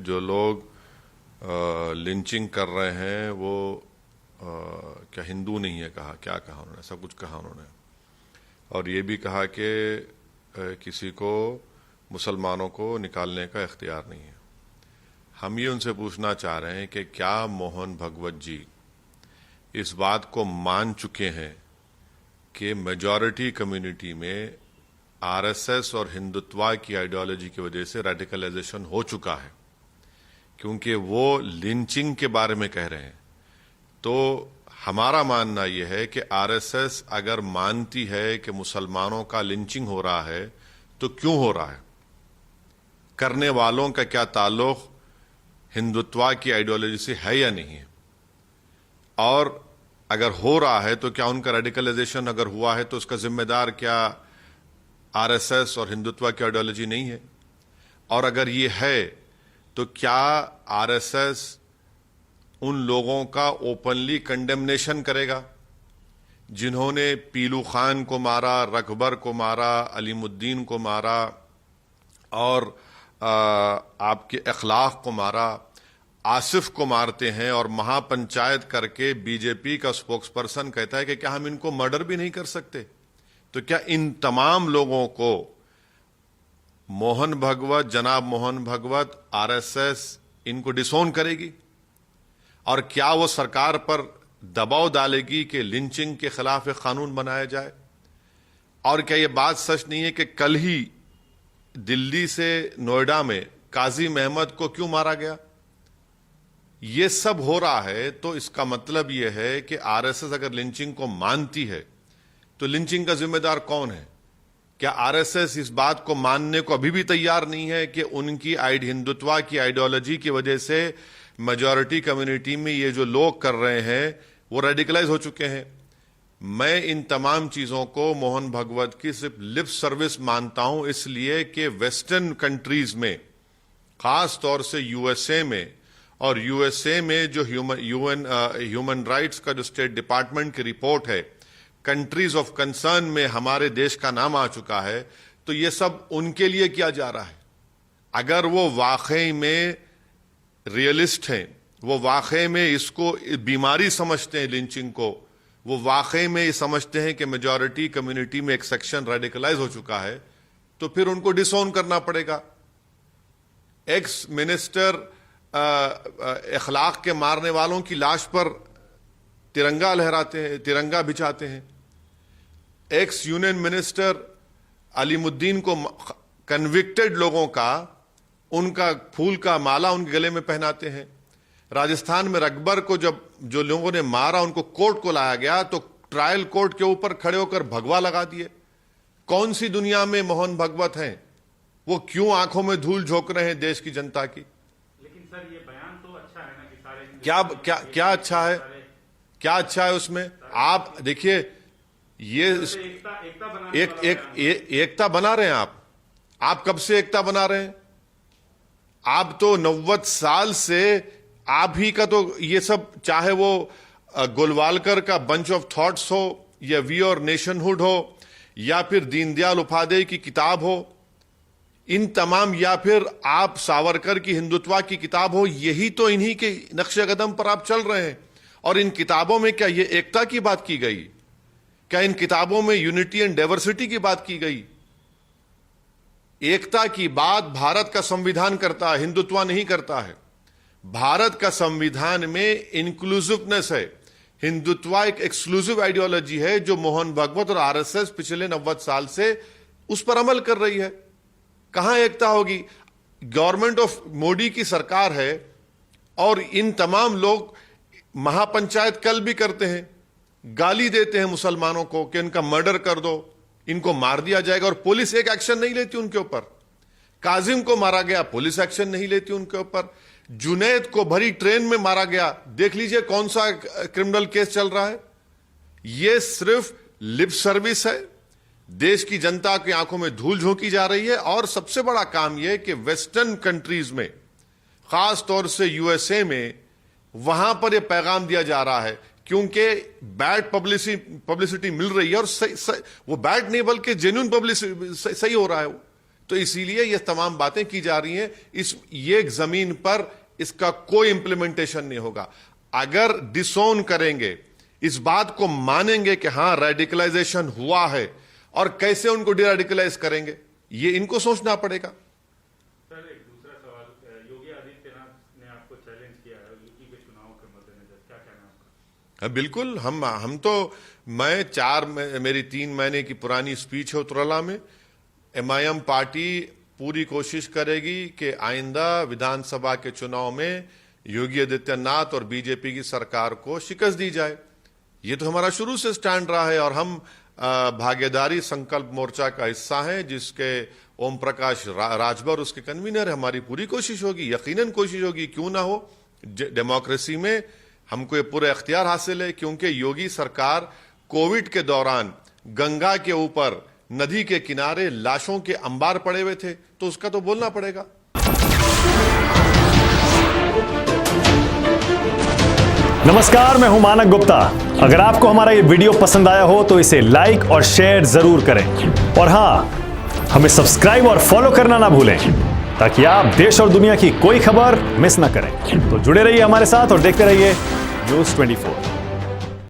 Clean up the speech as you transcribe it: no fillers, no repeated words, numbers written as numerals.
जो लोग लिंचिंग कर रहे हैं वो क्या हिंदू नहीं है, कहा क्या कहा उन्होंने, सब कुछ कहा उन्होंने। और ये भी कहा कि किसी को मुसलमानों को निकालने का इख्तियार नहीं है। हम ये उनसे पूछना चाह रहे हैं कि क्या मोहन भगवत जी इस बात को मान चुके हैं कि मेजॉरिटी कम्युनिटी में आरएसएस और हिंदुत्व की आइडियोलॉजी की वजह से रेडिकलाइजेशन हो चुका है, क्योंकि वो लिंचिंग के बारे में कह रहे हैं। तो हमारा मानना यह है कि आरएसएस अगर मानती है कि मुसलमानों का लिंचिंग हो रहा है तो क्यों हो रहा है, करने वालों का क्या ताल्लुक हिंदुत्व की आइडियोलॉजी से है या नहीं है, और अगर हो रहा है तो क्या उनका रेडिकलाइजेशन अगर हुआ है तो उसका जिम्मेदार क्या आरएसएस और हिंदुत्व की आइडियोलॉजी नहीं है, और अगर ये है तो क्या आरएसएस उन लोगों का ओपनली कंडेमनेशन करेगा जिन्होंने पीलू खान को मारा, रकबर को मारा, अलीमुद्दीन को मारा और आपके अखलाक को मारा, आसिफ को मारते हैं और महापंचायत करके बीजेपी का स्पोक्स पर्सन कहता है कि क्या हम इनको मर्डर भी नहीं कर सकते? तो क्या इन तमाम लोगों को मोहन भगवत, जनाब मोहन भगवत, आरएसएस इनको डिसोन करेगी? और क्या वो सरकार पर दबाव डालेगी कि लिंचिंग के खिलाफ एक कानून बनाया जाए? और क्या ये बात सच नहीं है कि कल ही दिल्ली से नोएडा में काजिम अहमद को क्यों मारा गया? ये सब हो रहा है तो इसका मतलब यह है कि आरएसएस अगर लिंचिंग को मानती है तो लिंचिंग का जिम्मेदार कौन है? क्या आरएसएस इस बात को मानने को अभी भी तैयार नहीं है कि उनकी हिंदुत्व की आइडियोलॉजी की वजह से मेजॉरिटी कम्युनिटी में ये जो लोग कर रहे हैं वो रेडिकलाइज हो चुके हैं? मैं इन तमाम चीजों को मोहन भगवत की सिर्फ लिप सर्विस मानता हूं, इसलिए कि वेस्टर्न कंट्रीज में, खास तौर से यूएसए में, और यूएसए में जो ह्यूमन राइट्स का जो स्टेट डिपार्टमेंट की रिपोर्ट है, कंट्रीज ऑफ कंसर्न में हमारे देश का नाम आ चुका है, तो ये सब उनके लिए किया जा रहा है। अगर वो वाकई में रियलिस्ट हैं, वो वाकई में इसको बीमारी समझते हैं लिंचिंग को, वो वाकई में ये समझते हैं कि मेजॉरिटी कम्युनिटी में एक सेक्शन रेडिकलाइज हो चुका है, तो फिर उनको डिसोन करना पड़ेगा। एक्स मिनिस्टर अखलाक के मारने वालों की लाश पर तिरंगा लहराते हैं, तिरंगा बिछाते हैं। एक्स यूनियन मिनिस्टर अलीमुद्दीन को कन्विक्टेड लोगों का उनका फूल का माला उनके गले में पहनाते हैं। राजस्थान में रकबर को जब जो लोगों ने मारा उनको कोर्ट को लाया गया तो ट्रायल कोर्ट के ऊपर खड़े होकर भगवा लगा दिए। कौन सी दुनिया में मोहन भगवत हैं? वो क्यों आंखों में धूल झोंक रहे हैं देश की जनता की? लेकिन सर ये बयान तो अच्छा है ना कि सारे क्या क्या क्या अच्छा है? क्या अच्छा है उसमें? आप देखिए, ये एकता बना रहे हैं आप कब से एकता बना रहे हैं? आप तो 90 साल से आप ही का तो ये सब, चाहे वो गोलवालकर का बंच ऑफ थॉट्स हो या वी और नेशनहुड हो या फिर दीनदयाल उपाध्याय की किताब हो, इन तमाम, या फिर आप सावरकर की हिंदुत्व की किताब हो, यही तो इन्हीं के नक्शे कदम पर आप चल रहे हैं। और इन किताबों में क्या ये एकता की बात की गई? क्या इन किताबों में यूनिटी एंड डाइवर्सिटी की बात की गई? एकता की बात भारत का संविधान करता है, हिंदुत्व नहीं करता है। भारत का संविधान में इंक्लूसिवनेस है, हिंदुत्व एक एक्सक्लूसिव आइडियोलॉजी है जो मोहन भगवत और आरएसएस पिछले 90 साल से उस पर अमल कर रही है। कहां एकता होगी? गवर्नमेंट ऑफ मोदी की सरकार है और इन तमाम लोग महापंचायत कल भी करते हैं, गाली देते हैं मुसलमानों को कि इनका मर्डर कर दो, इनको मार दिया जाएगा, और पुलिस एक एक्शन नहीं लेती उनके ऊपर। काजिम को मारा गया, पुलिस एक्शन नहीं लेती उनके ऊपर। जुनैद को भरी ट्रेन में मारा गया, देख लीजिए कौन सा क्रिमिनल केस चल रहा है। यह सिर्फ लिप सर्विस है, देश की जनता की आंखों में धूल झोंकी जा रही है। और सबसे बड़ा काम यह कि वेस्टर्न कंट्रीज में, खास तौर से यूएसए में, वहां पर यह पैगाम दिया जा रहा है, क्योंकि बैड पब्लिसिटी मिल रही है, और वो बैड नहीं बल्कि जेन्युइन पब्लिसिटी सही हो रहा है। तो इसीलिए ये तमाम बातें की जा रही हैं। ये जमीन पर इसका कोई इंप्लीमेंटेशन नहीं होगा। अगर डिसोन करेंगे, इस बात को मानेंगे कि हां रेडिकलाइजेशन हुआ है, और कैसे उनको डिरेडिकलाइज करेंगे ये इनको सोचना पड़ेगा। सर एक दूसरा सवाल, योगी आदित्यनाथ ने आपको चैलेंज किया है यूपी के चुनाव के मद्देनजर, क्या कहना है आपका? बिल्कुल, हम तो मेरी 3 महीने की पुरानी स्पीच है उतरला में। MIM पार्टी पूरी कोशिश करेगी कि आइंदा विधानसभा के चुनाव में योगी आदित्यनाथ और बीजेपी की सरकार को शिकस्त दी जाए। ये तो हमारा शुरू से स्टैंड रहा है, और हम भागीदारी संकल्प मोर्चा का हिस्सा हैं, जिसके ओम प्रकाश राजभर उसके कन्वीनर है। हमारी पूरी कोशिश होगी, यकीनन कोशिश होगी, क्यों ना हो। डेमोक्रेसी में हमको ये पूरा इख्तियार हासिल है, क्योंकि योगी सरकार कोविड के दौरान गंगा के ऊपर नदी के किनारे लाशों के अंबार पड़े हुए थे, तो उसका तो बोलना पड़ेगा। नमस्कार, मैं हूं मानक गुप्ता। अगर आपको हमारा ये वीडियो पसंद आया हो तो इसे लाइक और शेयर जरूर करें, और हां, हमें सब्सक्राइब और फॉलो करना ना भूलें, ताकि आप देश और दुनिया की कोई खबर मिस ना करें। तो जुड़े रहिए हमारे साथ और देखते रहिए News 24।